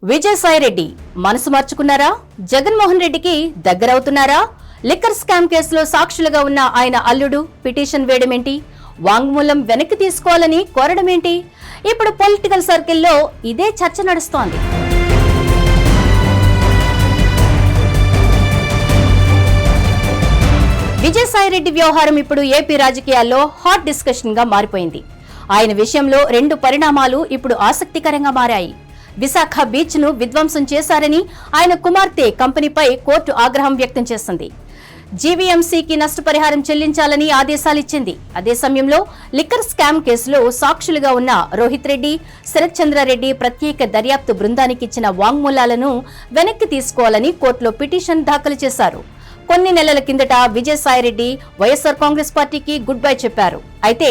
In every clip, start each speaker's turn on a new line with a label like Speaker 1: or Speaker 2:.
Speaker 1: విజయసాయి రెడ్డి మనసు మార్చుకున్నారా? జగన్మోహన్ రెడ్డికి దగ్గరవుతున్నారా? Liquor scam కేసులో సాక్షులుగా ఉన్న ఆయన అల్లుడు పిటిషన్ వేయడమేంటి? వాంగ్మూలం వెనక్కి తీసుకోవాలని కోరడమేంటి? ఇప్పుడు పొలిటికల్ సర్కిల్లో ఇదే చర్చ నడుస్తోంది. విజయసాయి రెడ్డి వ్యవహారం ఇప్పుడు ఏపీ రాజకీయాల్లో హాట్ డిస్కషన్ గా మారిపోయింది. ఆయన విషయంలో రెండు పరిణామాలు ఇప్పుడు ఆసక్తికరంగా మారాయి. విశాఖ బీచ్ ను విధ్వంసం చేశారని ఆయన కుమార్తె కంపెనీపై కోర్టు ఆగ్రహం వ్యక్తం చేసింది. జీవీఎంసీకి నష్టపరిహారం చెల్లించాలని ఆదేశాలిచ్చింది. అదే సమయంలో లిక్కర్ స్కామ్ కేసులో సాక్షులుగా ఉన్న రోహిత్ రెడ్డి, శరత్ చంద్రారెడ్డి ప్రత్యేక దర్యాప్తు బృందానికి ఇచ్చిన వాంగ్మూలాలను వెనక్కి తీసుకోవాలని కోర్టులో పిటిషన్ దాఖలు చేశారు. కొన్ని నెలల కిందట విజయసాయిరెడ్డి వైఎస్ఆర్ కాంగ్రెస్ పార్టీకి గుడ్ బై చెప్పారు. అయితే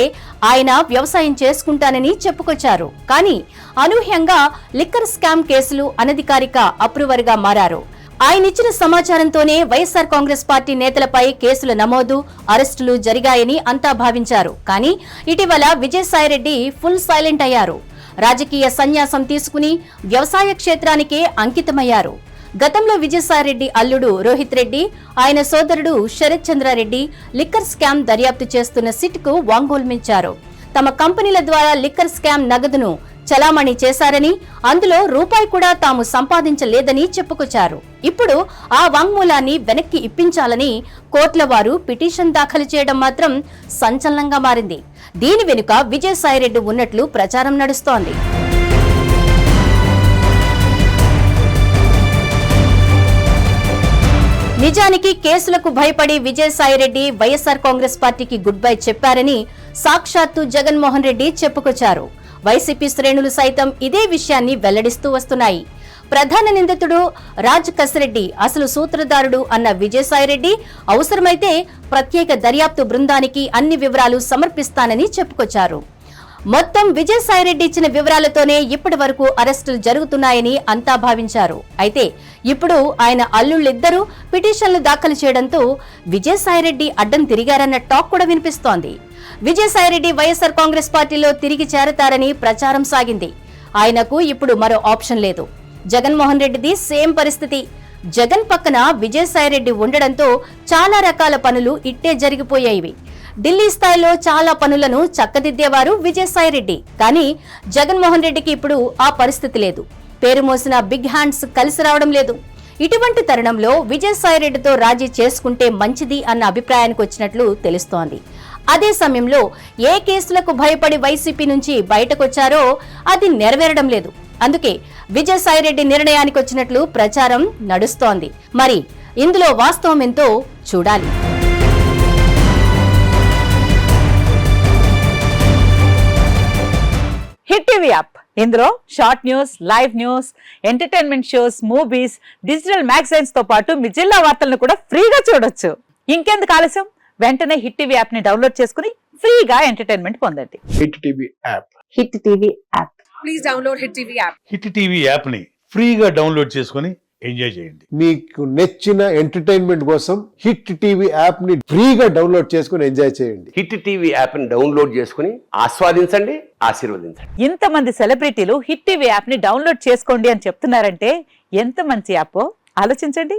Speaker 1: ఆయన వ్యవసాయం చేసుకుంటానని చెప్పుకొచ్చారు. కానీ అనూహ్యంగా లిక్కర్ స్కామ్ కేసులు అనధికారిక అప్రూవర్ గా మారారు. ఆయనిచ్చిన సమాచారంతోనే వైఎస్ఆర్ కాంగ్రెస్ పార్టీ నేతలపై కేసుల నమోదు, అరెస్టులు జరిగాయని అంతా భావించారు. కానీ ఇటీవల విజయసాయిరెడ్డి ఫుల్ సైలెంట్ అయ్యారు. రాజకీయ సన్యాసం తీసుకుని వ్యవసాయ క్షేత్రానికే అంకితమయ్యారు. గతంలో విజయసాయిరెడ్డి అల్లుడు రోహిత్ రెడ్డి, ఆయన సోదరుడు శరత్ చంద్రారెడ్డి లిక్కర్ స్కామ్ దర్యాప్తు చేస్తున్న సిట్ కు వాంగ్మూలమిచ్చారు. తమ కంపెనీల ద్వారా లిక్కర్ స్కామ్ నగదును చలామణి చేశారని, అందులో రూపాయి కూడా తాము సంపాదించలేదని చెప్పుకొచ్చారు. ఇప్పుడు ఆ వాంగ్మూలాన్ని వెనక్కి ఇప్పించాలని కోర్టుల వారు పిటిషన్ దాఖలు చేయడం మాత్రం సంచలనంగా మారింది. దీని వెనుక విజయసాయిరెడ్డి ఉన్నట్లు ప్రచారం నడుస్తోంది. నిజానికి కేసులకు భయపడి విజయసాయిరెడ్డి వైఎస్ఆర్ కాంగ్రెస్ పార్టీకి గుడ్ బై చెప్పారని సాక్షాత్తు జగన్మోహన్ రెడ్డి చెప్పుకొచ్చారు. వైసీపీ శ్రేణులు సైతం ఇదే విషయాన్ని వెల్లడిస్తూ వస్తున్నాయి. ప్రధాన నిందితుడు రాజ్ కసిరెడ్డి అసలు సూత్రధారుడు అన్న విజయసాయిరెడ్డి అవసరమైతే ప్రత్యేక దర్యాప్తు బృందానికి అన్ని వివరాలు సమర్పిస్తానని చెప్పుకొచ్చారు. మొత్తం విజయసాయిరెడ్డి ఇచ్చిన వివరాలతోనే ఇప్పటి వరకు అరెస్టులు జరుగుతున్నాయని అంతా భావించారు. అయితే ఇప్పుడు ఆయన అల్లుళ్ళిద్దరూ పిటిషన్లు దాఖలు చేయడంతో విజయసాయిరెడ్డి అడ్డం తిరిగారన్న టాక్ కూడా వినిపిస్తోంది. విజయసాయిరెడ్డి వైఎస్ఆర్ కాంగ్రెస్ పార్టీలో తిరిగి చేరతారని ప్రచారం సాగింది. ఆయనకు ఇప్పుడు మరో ఆప్షన్ లేదు. జగన్మోహన్ రెడ్డిది సేమ్ పరిస్థితి. జగన్ పక్కన విజయసాయిరెడ్డి ఉండడంతో చాలా రకాల పనులు ఇట్టే జరిగిపోయాయి. ఢిల్లీ స్థాయిలో చాలా పనులను చక్కదిద్దేవారు విజయసాయిరెడ్డి. కానీ జగన్మోహన్ రెడ్డికి ఇప్పుడు ఆ పరిస్థితి లేదు. పేరు మోసిన బిగ్ హ్యాండ్స్ కలిసి రావడం లేదు. ఇటువంటి తరుణంలో విజయసాయిరెడ్డితో రాజీ చేసుకుంటే మంచిది అన్న అభిప్రాయానికి వచ్చినట్లు తెలుస్తోంది. అదే సమయంలో ఏ కేసులకు భయపడి వైసీపీ నుంచి బయటకొచ్చారో అది నెరవేరడం లేదు. అందుకే విజయసాయిరెడ్డి నిర్ణయానికి వచ్చినట్లు ప్రచారం నడుస్తోంది. మరి ఇందులో వాస్తవం ఎంతో చూడాలి.
Speaker 2: హిట్ టీవీ యాప్, ఇందులో short news, live news, entertainment shows, movies, digital magazines తో పాటు మీ జిల్లా వార్తలను కూడా ఫ్రీగా చూడొచ్చు. ఇంకెందుకు ఆలస్యం, వెంటనే హిట్ టీవీ యాప్ ని డౌన్లోడ్ చేసుకుని ఫ్రీగా ఎంటర్టైన్మెంట్ పొందండి.
Speaker 3: Hit TV app.
Speaker 2: Hit TV app.
Speaker 4: Please download hit TV app.
Speaker 5: Hit TV app ని ఫ్రీగా డౌన్లోడ్ చేసుకుని ఎంజాయ్ చేయండి.
Speaker 3: మీకు నచ్చిన ఎంటర్టైన్మెంట్ కోసం హిట్ టీవీ యాప్ ని ఫ్రీగా డౌన్లోడ్ చేసుకుని ఎంజాయ్ చేయండి.
Speaker 6: హిట్ టీవీ యాప్ ని డౌన్లోడ్ చేసుకుని ఆస్వాదించండి, ఆశీర్వదించండి.
Speaker 2: ఇంతమంది సెలబ్రిటీలు హిట్ టీవీ యాప్ ని డౌన్లోడ్ చేసుకోండి అని చెప్తున్నారంటే ఎంత మంచి యాప్ ఆలోచించండి.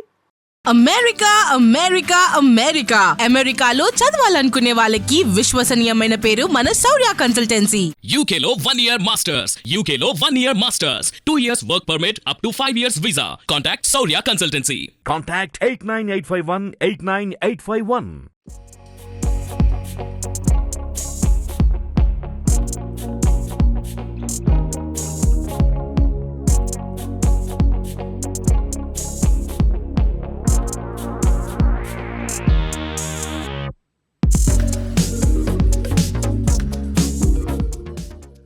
Speaker 7: అమెరికా అమెరికా అమెరికా అమెరికాలో చదవాలనుకునే వాళ్ళకి విశ్వసనీయమైన పేరు మన శౌర్య కన్సల్టెన్సీ.
Speaker 8: UK లో 1 year masters, UK లో 1 year masters, 2 years work permit up to 5 years visa. Contact Saurya Consultancy.
Speaker 9: Contact 89851 89851.